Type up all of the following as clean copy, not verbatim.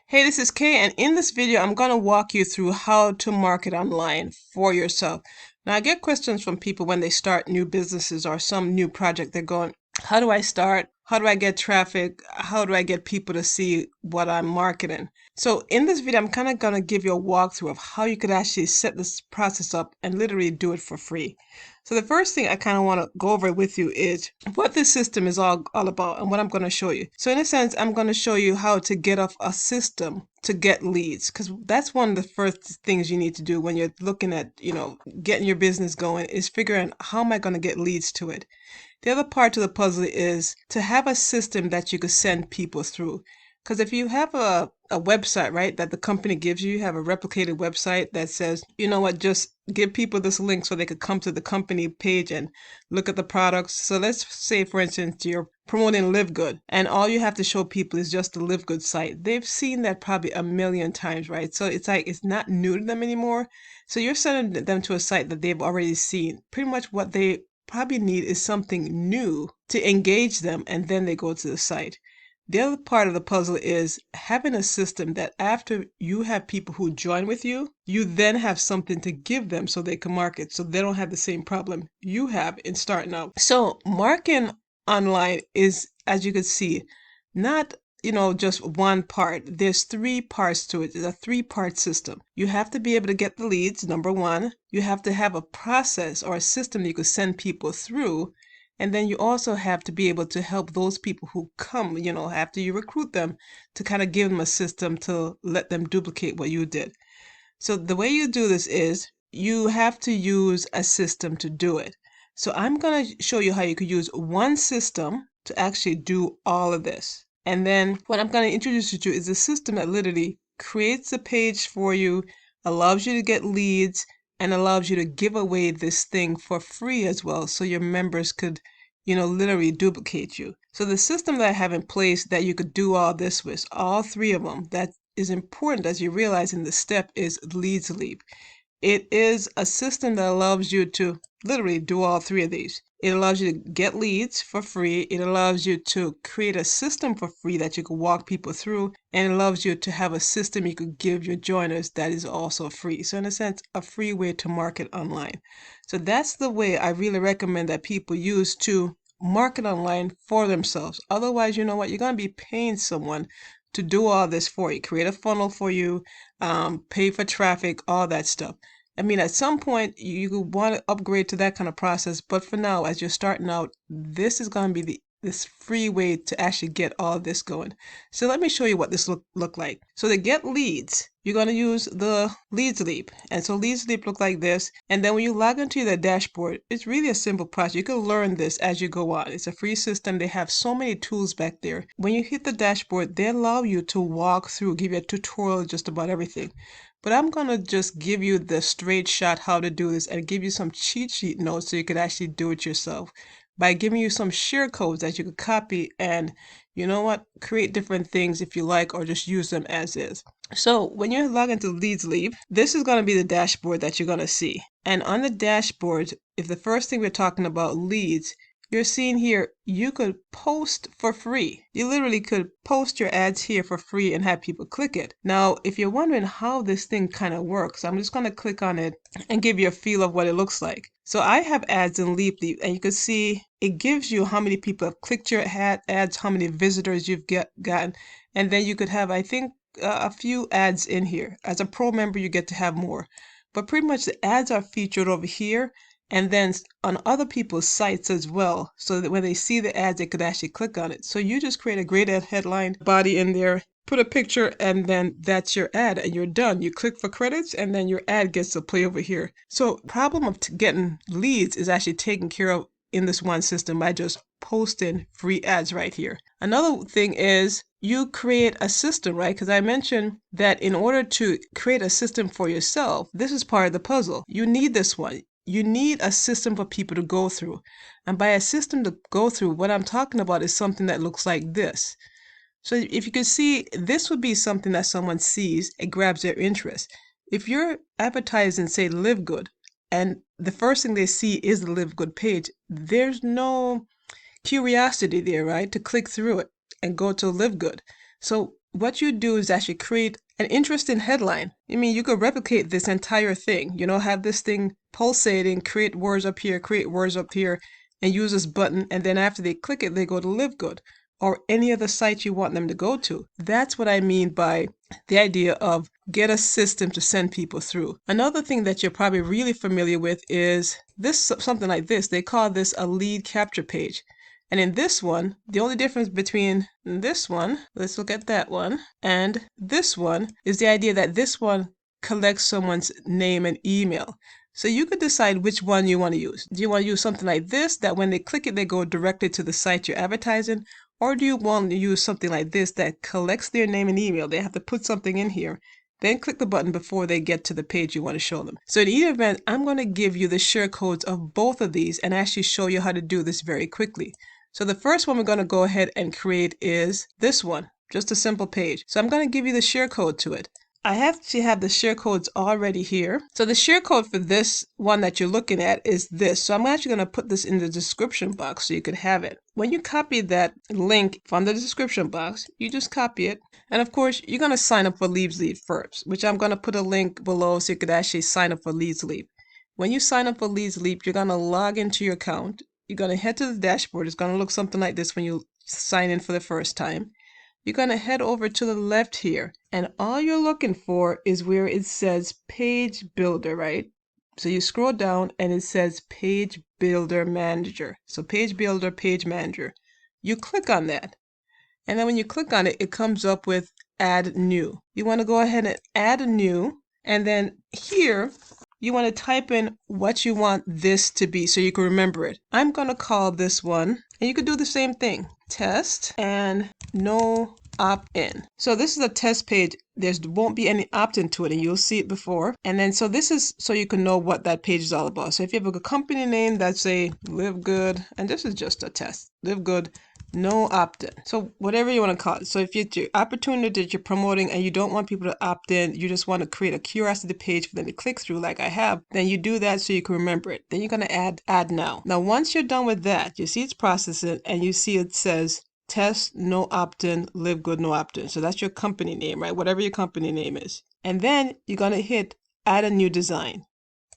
Hey, this is Kay, and in this video, I'm going to walk you through how to market online for yourself. Now, I get questions from people when they start new businesses or some new project. They're going, how do I start? How do I get traffic? How do I get people to see what I'm marketing? So in this video, I'm kind of going to give you a walkthrough of how you could actually set this process up and literally do it for free. So the first thing I kind of want to go over with you is what this system is all about and what I'm going to show you. So in a sense, I'm going to show you how to get off a system to get leads, because that's one of the first things you need to do when you're looking at, getting your business going, is figuring how am I going to get leads to it. The other part to the puzzle is to have a system that you could send people through. Because if you have a website, right, that the company gives you, you have a replicated website that says, you know what, just give people this link so they could come to the company page and look at the products. So let's say, for instance, you're promoting liveGood, and all you have to show people is just the liveGood site. They've seen that probably a million times, right? So it's like it's not new to them anymore. So you're sending them to a site that they've already seen. Pretty much what they probably need is something new to engage them, and then they go to the site. The other part of the puzzle is having a system that after you have people who join with you, you then have something to give them so they can market, so they don't have the same problem you have in starting out. So marketing online is, as you can see, not just one part. There's three parts to it. It's a three-part system. You have to be able to get the leads, number one. You have to have a process or a system you could send people through. And then you also have to be able to help those people who come, after you recruit them, to kind of give them a system to let them duplicate what you did. So the way you do this is you have to use a system to do it. So I'm going to show you how you could use one system to actually do all of this. And then what I'm going to introduce you to is a system that literally creates a page for you, allows you to get leads, and allows you to give away this thing for free as well, so your members could, literally duplicate you. So the system that I have in place that you could do all this with, all three of them, that is important as you realize in the step, is LeadsLeap. It is a system that allows you to literally do all three of these. It allows you to get leads for free. It allows you to create a system for free that you can walk people through. And it allows you to have a system you could give your joiners that is also free. So in a sense, a free way to market online. So that's the way I really recommend that people use to market online for themselves. Otherwise, you know what? You're going to be paying someone to do all this for you, create a funnel for you, pay for traffic, all that stuff. I mean, at some point, you want to upgrade to that kind of process, but for now, as you're starting out, this is going to be this free way to actually get all this going. So let me show you what this look like. So to get leads, you're going to use the LeadsLeap. And so LeadsLeap look like this. And then when you log into the dashboard, it's really a simple process. You can learn this as you go on. It's a free system. They have so many tools back there. When you hit the dashboard, they allow you to walk through, give you a tutorial just about everything. But I'm going to just give you the straight shot how to do this and give you some cheat sheet notes so you could actually do it yourself by giving you some share codes that you could copy and, create different things if you like, or just use them as is. So when you log into LeadsLeap, this is going to be the dashboard that you're going to see. And on the dashboard, if the first thing we're talking about leads, you're seeing here, you could post for free. You literally could post your ads here for free and have people click it. Now, if you're wondering how this thing kind of works, I'm just going to click on it and give you a feel of what it looks like. So I have ads in LeadsLeap, and you can see it gives you how many people have clicked your ads, how many visitors you've gotten, and then you could have, I think, a few ads in here. As a pro member, you get to have more. But pretty much the ads are featured over here, and then on other people's sites as well, so that when they see the ads, they could actually click on it. So you just create a great ad headline, body in there, put a picture, and then that's your ad, and you're done. You click for credits, and then your ad gets to play over here. So problem of getting leads is actually taken care of in this one system by just posting free ads right here. Another thing is you create a system, right? Because I mentioned that in order to create a system for yourself, this is part of the puzzle. You need this one. You need a system for people to go through. And by a system to go through, what I'm talking about is something that looks like this. So if you can see, this would be something that someone sees, it grabs their interest. If you're advertising, say, liveGood, and the first thing they see is the liveGood page, there's no curiosity there, right, to click through it and go to liveGood. So what you do is actually create an interesting headline. I mean, you could replicate this entire thing, you know, have this thing pulsating, create words up here, and use this button, and then after they click it, they go to liveGood or any other site you want them to go to. That's what I mean by the idea of get a system to send people through. Another thing that you're probably really familiar with is this, something like this. They call this a lead capture page. And in this one, the only difference between this one, let's look at that one, and this one is the idea that this one collects someone's name and email. So you could decide which one you want to use. Do you want to use something like this, that when they click it, they go directly to the site you're advertising? Or do you want to use something like this that collects their name and email? They have to put something in here, then click the button before they get to the page you want to show them. So in either event, I'm going to give you the share codes of both of these and actually show you how to do this very quickly. So the first one we're going to go ahead and create is this one, just a simple page. So I'm going to give you the share code to it. I actually have the share codes already here. So the share code for this one that you're looking at is this. So I'm actually going to put this in the description box so you can have it. When you copy that link from the description box, you just copy it. And of course, you're going to sign up for LeadsLeap first, which I'm going to put a link below so you could actually sign up for LeadsLeap. When you sign up for LeadsLeap, you're going to log into your account. You're going to head to the dashboard. It's going to look something like this when you sign in for the first time. You're going to head over to the left here, and all you're looking for is where it says Page Builder, right? So you scroll down and it says Page Builder Manager. So Page Builder, Page Manager. You click on that, and then when you click on it, it comes up with Add New. You want to go ahead and add a new, and then here you want to type in what you want this to be so you can remember it. I'm going to call this one, and you could do the same thing, test and no opt-in. So this is a test page. There won't be any opt-in to it, and you'll see it before. And then so this is so you can know what that page is all about. So if you have a company name that's say liveGood, and this is just a test, liveGood, no opt-in. So whatever you want to call it. So if it's your opportunity that you're promoting and you don't want people to opt in, you just want to create a curiosity page for them to click through like I have, then you do that so you can remember it. Then you're going to add now. Now once you're done with that, you see it's processing and you see it says test, no opt-in, liveGood, no opt-in. So that's your company name, right? Whatever your company name is. And then you're going to hit add a new design.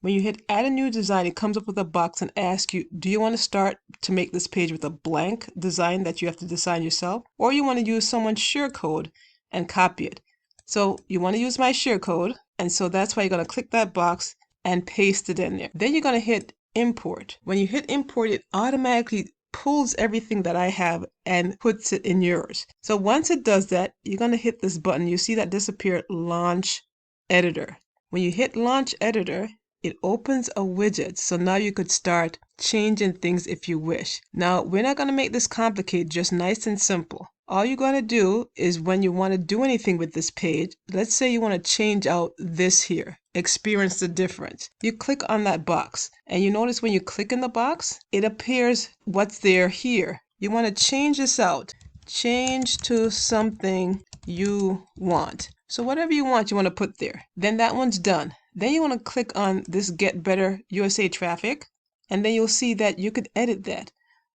When you hit add a new design, it comes up with a box and asks you, do you want to start to make this page with a blank design that you have to design yourself? Or you want to use someone's share code and copy it? So you want to use my share code. And so that's why you're going to click that box and paste it in there. Then you're going to hit import. When you hit import, it automatically pulls everything that I have and puts it in yours. So once it does that, you're going to hit this button. You see that disappear, Launch Editor. When you hit Launch Editor, it opens a widget. So now you could start changing things if you wish. Now, we're not going to make this complicated, just nice and simple. All you're going to do is when you want to do anything with this page, let's say you want to change out this here, experience the difference. You click on that box and you notice when you click in the box, it appears what's there here. You want to change this out, change to something you want. So whatever you want to put there. Then that one's done. Then you want to click on this Get Better USA Traffic, and then you'll see that you could edit that.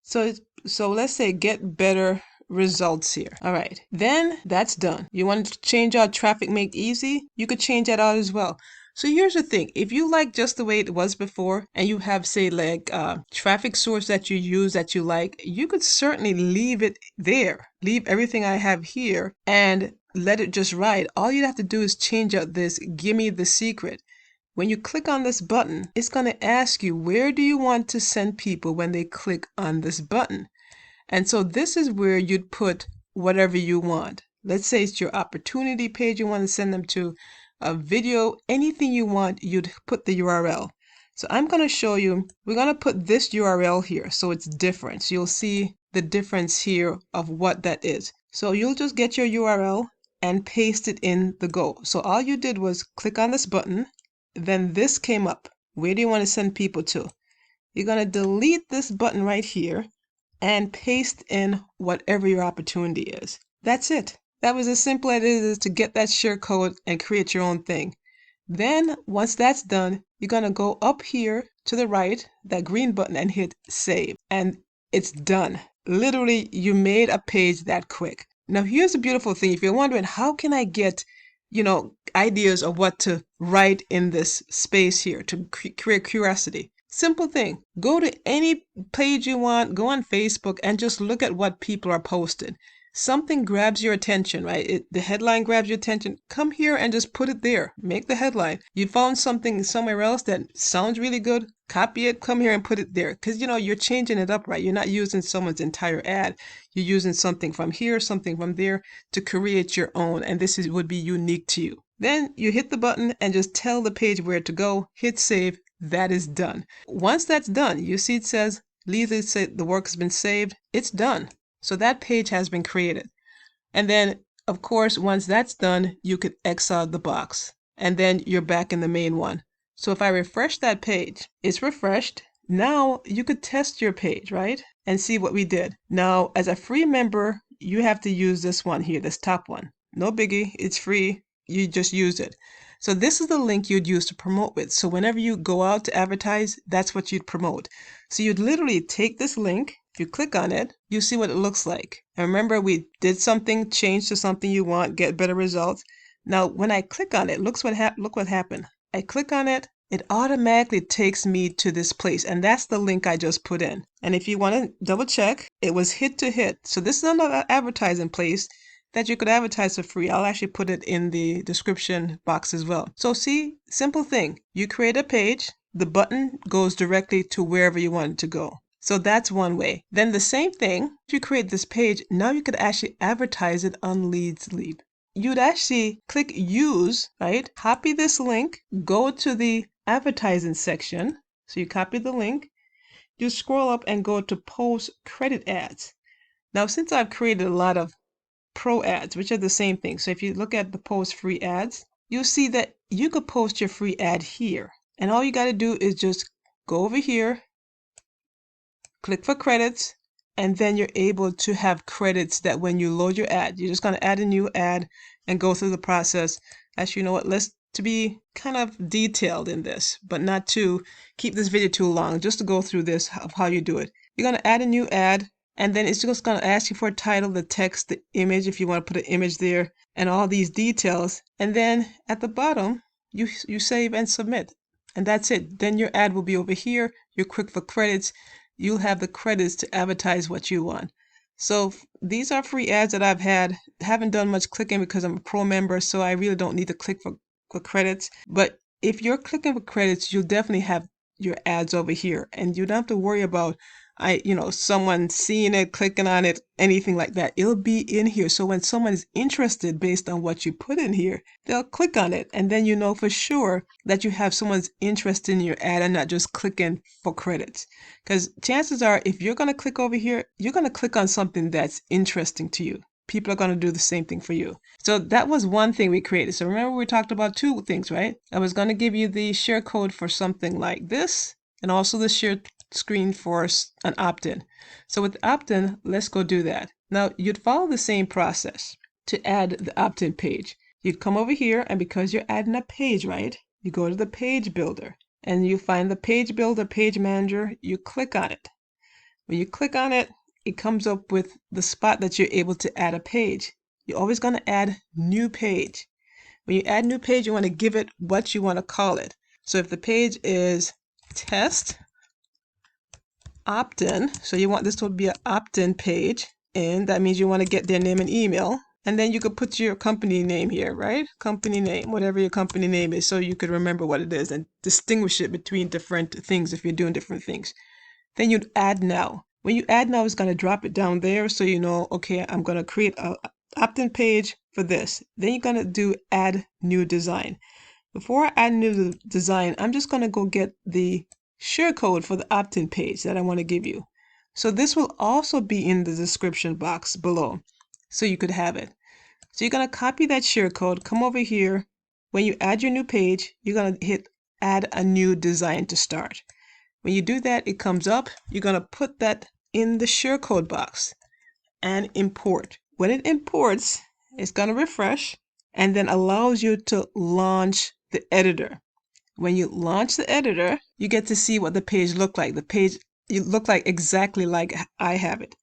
So let's say Get Better Results here. All right, then that's done. You want to change out Traffic Made Easy? You could change that out as well. So here's the thing. If you like just the way it was before and you have, say, like traffic source that you use that you like, you could certainly leave it there. Leave everything I have here and let it just ride. All you have to do is change out this Gimme the Secret. When you click on this button, it's going to ask you, where do you want to send people when they click on this button? And so this is where you'd put whatever you want. Let's say it's your opportunity page you want to send them to, a video, anything you want, you'd put the URL. So I'm going to show you, we're going to put this URL here so it's different. So you'll see the difference here of what that is. So you'll just get your URL and paste it in the Go. So all you did was click on this button, then this came up. Where do you want to send people to? You're going to delete this button right here and paste in whatever your opportunity is. That's it. That was as simple as it is to get that share code and create your own thing. Then once that's done, you're going to go up here to the right, that green button, and hit save. And it's done. Literally, you made a page that quick. Now, here's the beautiful thing. If you're wondering, how can I get, ideas of what to write in this space here to create curiosity? Simple thing. Go to any page you want, go on Facebook and just look at what people are posting. Something grabs your attention, right? The headline grabs your attention. Come here and just put it there. Make the headline. You found something somewhere else that sounds really good. Copy it, come here and put it there. Because, you're changing it up, right? You're not using someone's entire ad. You're using something from here, something from there to create your own. And this would be unique to you. Then you hit the button and just tell the page where to go. Hit save. That is done. Once that's done, you see it says, LeadsLeap, the work has been saved. It's done. So that page has been created. And then, of course, once that's done, you could X out the box. And then you're back in the main one. So if I refresh that page, it's refreshed. Now you could test your page, right? And see what we did. Now, as a free member, you have to use this one here, this top one. No biggie. It's free. You just use it. So this is the link you'd use to promote with. So whenever you go out to advertise, that's what you'd promote. So you'd literally take this link. If you click on it, you see what it looks like. And remember, we did something, change to something you want, get better results. Now, when I click on it, look what happened. I click on it, it automatically takes me to this place. And that's the link I just put in. And if you want to double check, it was hit to hit. So this is another advertising place that you could advertise for free. I'll actually put it in the description box as well. So see, simple thing. You create a page, the button goes directly to wherever you want it to go. So that's one way. Then the same thing, if you create this page, now you could actually advertise it on LeadsLeap. You'd actually click use, right? Copy this link, go to the advertising section. So you copy the link, you scroll up and go to post credit ads. Now, since I've created a lot of pro ads, which are the same thing. So if you look at the post free ads, you'll see that you could post your free ad here. And all you got to do is just go over here, click for credits, and then you're able to have credits that when you load your ad, you're just going to add a new ad and go through the process. Actually, you know what? Let's to be kind of detailed in this, but not to keep this video too long, just to go through this of how you do it. You're going to add a new ad. And then it's just going to ask you for a title, the text, the image, if you want to put an image there, and all these details. And then at the bottom, you save and submit. And that's it. Then your ad will be over here. You're quick for credits. You'll have the credits to advertise what you want. So these are free ads that I've had. Haven't done much clicking because I'm a pro member, so I really don't need to click for credits. But if you're clicking for credits, you'll definitely have your ads over here. And you don't have to worry about someone seeing it, clicking on it, anything like that. It'll be in here. So when someone is interested based on what you put in here, they'll click on it. And then you know for sure that you have someone's interest in your ad and not just clicking for credits. Because chances are, if you're going to click over here, you're going to click on something that's interesting to you. People are going to do the same thing for you. So that was one thing we created. So remember, we talked about two things, right? I was going to give you the share code for something like this, and also the share screen for an opt-in. So with opt-in, let's go do that. Now, you'd follow the same process to add the opt-in page. You'd come over here, and because you're adding a page, right, you go to the page builder, and you find the page builder, page manager, you click on it. When you click on it, it comes up with the spot that you're able to add a page. You're always going to add new page. When you add new page, you want to give it what you want to call it. So if the page is test opt-in, so you want this to be an opt-in page, and that means you want to get their name and email, and then you could put your company name here, right? Company name, whatever your company name is, so you could remember what it is and distinguish it between different things if you're doing different things. Then you'd add now. When you add now, it's going to drop it down there, so you know, okay, I'm going to create an opt-in page for this. Then you're going to do add new design. Before I add new design, I'm just going to go get the share code for the opt-in page that I want to give you. So this will also be in the description box below, so you could have it. So you're going to copy that share code, come over here. When you add your new page, you're going to hit add a new design to start. When you do that, it comes up. You're going to put that in the share code box and import. When it imports, it's going to refresh and then allows you to launch the editor. When you launch the editor, you get to see what the page looked like. The page, it looked like exactly like I have it.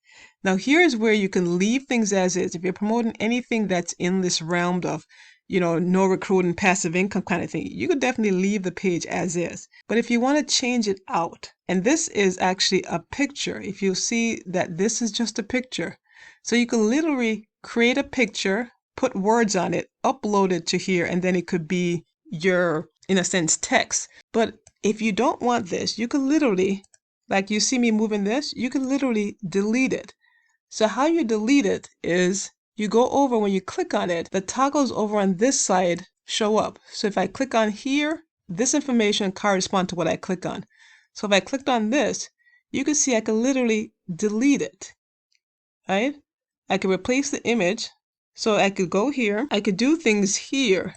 Now here's where you can leave things as is. If you're promoting anything that's in this realm of, no recruiting, passive income kind of thing, you could definitely leave the page as is. But if you want to change it out, and this is actually a picture, if you see that this is just a picture, so you can literally create a picture, put words on it, upload it to here, and then it could be your, in a sense, text. But if you don't want this, you can literally, like you see me moving this, you can literally delete it. So how you delete it is you go over, when you click on it, the toggles over on this side show up. So if I click on here, this information corresponds to what I click on. So if I clicked on this, you can see I can literally delete it, right? I can replace the image. So I could go here, I could do things here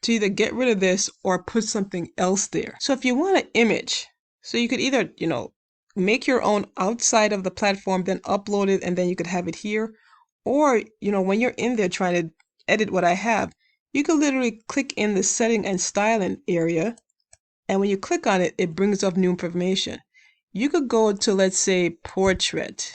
to either get rid of this or put something else there. So if you want an image, so you could either, make your own outside of the platform, then upload it, and then you could have it here. Or, when you're in there trying to edit what I have, you could literally click in the setting and styling area. And when you click on it, it brings up new information. You could go to, let's say, portrait,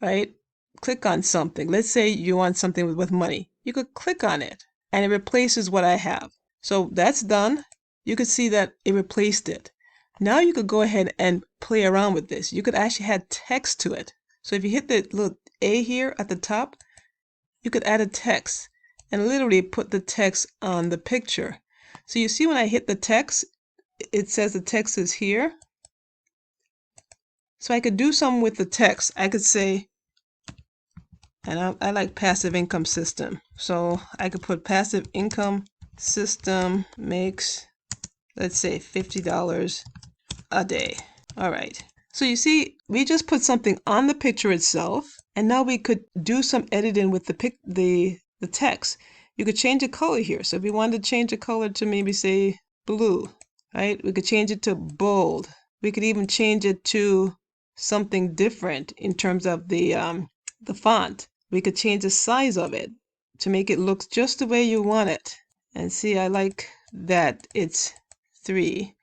right? Click on something. Let's say you want something with money. You could click on it and it replaces what I have. So that's done. You could see that it replaced it. Now you could go ahead and play around with this. You could actually add text to it. So if you hit the little A here at the top, you could add a text and literally put the text on the picture. So you see when I hit the text, it says the text is here. So I could do something with the text. I could say, and I like passive income system. So I could put passive income system makes, let's say, $50 a day. All right. So you see, we just put something on the picture itself, and now we could do some editing with the text. You could change the color here. So if we wanted to change the color to maybe say blue, right? We could change it to bold. We could even change it to something different in terms of the font. We could change the size of it to make it look just the way you want it. And see, I like that it's 3.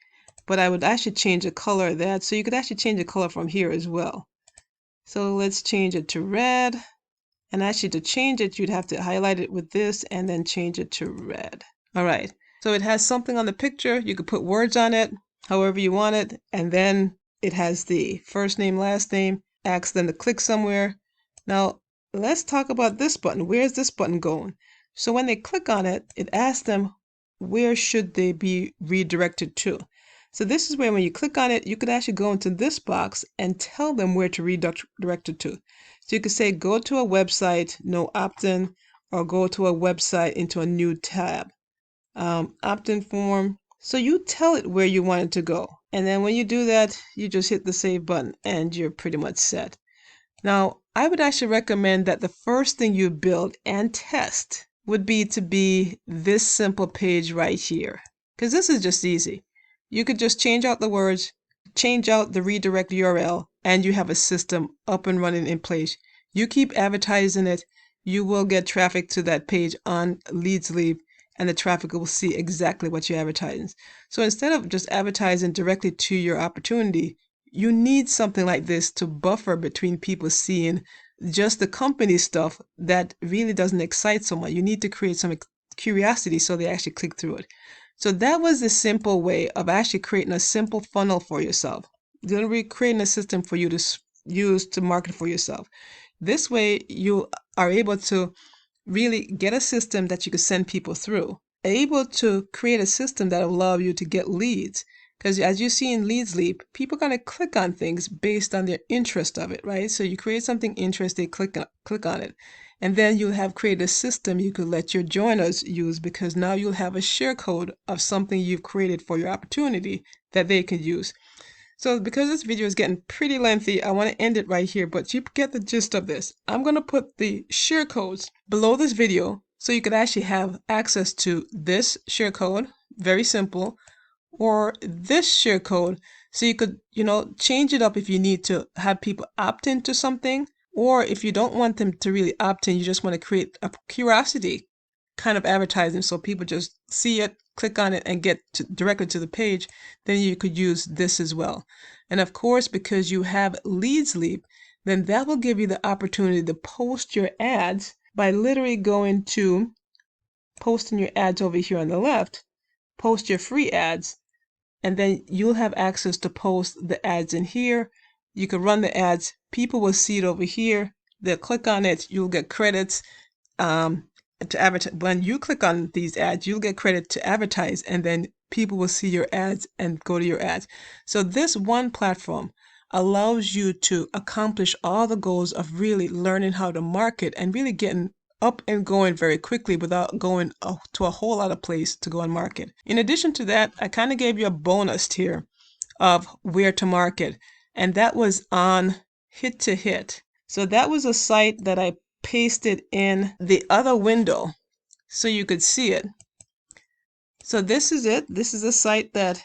But I would actually change the color of that. So you could actually change the color from here as well. So let's change it to red. And actually to change it, you'd have to highlight it with this and then change it to red. All right. So it has something on the picture. You could put words on it, however you want it. And then it has the first name, last name, ask them to click somewhere. Now, let's talk about this button. Where's this button going? So when they click on it, it asks them, where should they be redirected to? So this is where when you click on it, you could actually go into this box and tell them where to redirect it to. So you could say, go to a website, no Optin, or go to a website into a new tab. Optin form. So you tell it where you want it to go. And then when you do that, you just hit the save button and you're pretty much set. Now, I would actually recommend that the first thing you build and test would be to be this simple page right here, because this is just easy. You could just change out the words, change out the redirect URL, and you have a system up and running in place. You keep advertising it, you will get traffic to that page on LeadsLeap, and the traffic will see exactly what you're advertising. So instead of just advertising directly to your opportunity, you need something like this to buffer between people seeing just the company stuff that really doesn't excite someone. You need to create some curiosity so they actually click through it. So that was the simple way of actually creating a simple funnel for yourself. You're going to be creating a system for you to use to market for yourself. This way you are able to really get a system that you can send people through, able to create a system that will allow you to get leads. Because as you see in LeadsLeap, people are going to click on things based on their interest of it, right? So you create something interesting, click on it. And then you'll have created a system you could let your joiners use, because now you'll have a share code of something you've created for your opportunity that they can use. So because this video is getting pretty lengthy, I want to end it right here, but you get the gist of this. I'm going to put the share codes below this video so you could actually have access to this share code, very simple, or this share code so you could, change it up if you need to have people opt into something. Or if you don't want them to really opt in, you just want to create a curiosity kind of advertising so people just see it, click on it, and get directly to the page, then you could use this as well. And of course, because you have LeadsLeap, then that will give you the opportunity to post your ads by literally going to posting your ads over here on the left, post your free ads, and then you'll have access to post the ads in here. You can run the ads, people will see it over here, they'll click on it, you'll get credits to advertise. When you click on these ads, you'll get credit to advertise, and then people will see your ads and go to your ads. So this one platform allows you to accomplish all the goals of really learning how to market and really getting up and going very quickly without going to a whole lot of place to go and market. In addition to that, I kind of gave you a bonus here of where to market, and that was on Hit to Hit. So that was a site that I pasted in the other window so you could see it. So this is it. This is a site that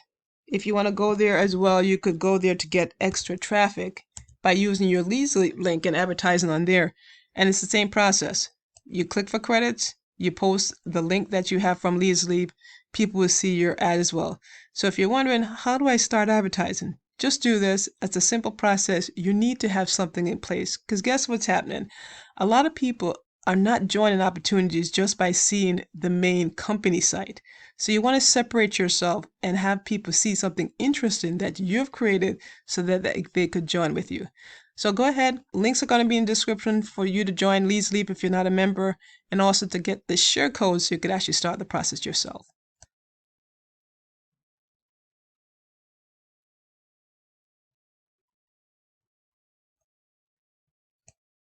if you want to go there as well, you could go there to get extra traffic by using your LeadsLeap link and advertising on there. And it's the same process. You click for credits, you post the link that you have from LeadsLeap, people will see your ad as well. So if you're wondering, how do I start advertising? Just do this. It's a simple process. You need to have something in place, because guess what's happening? A lot of people are not joining opportunities just by seeing the main company site. So you want to separate yourself and have people see something interesting that you've created so that they could join with you. So go ahead, links are going to be in the description for you to join LeadsLeap if you're not a member, and also to get the share code so you could actually start the process yourself.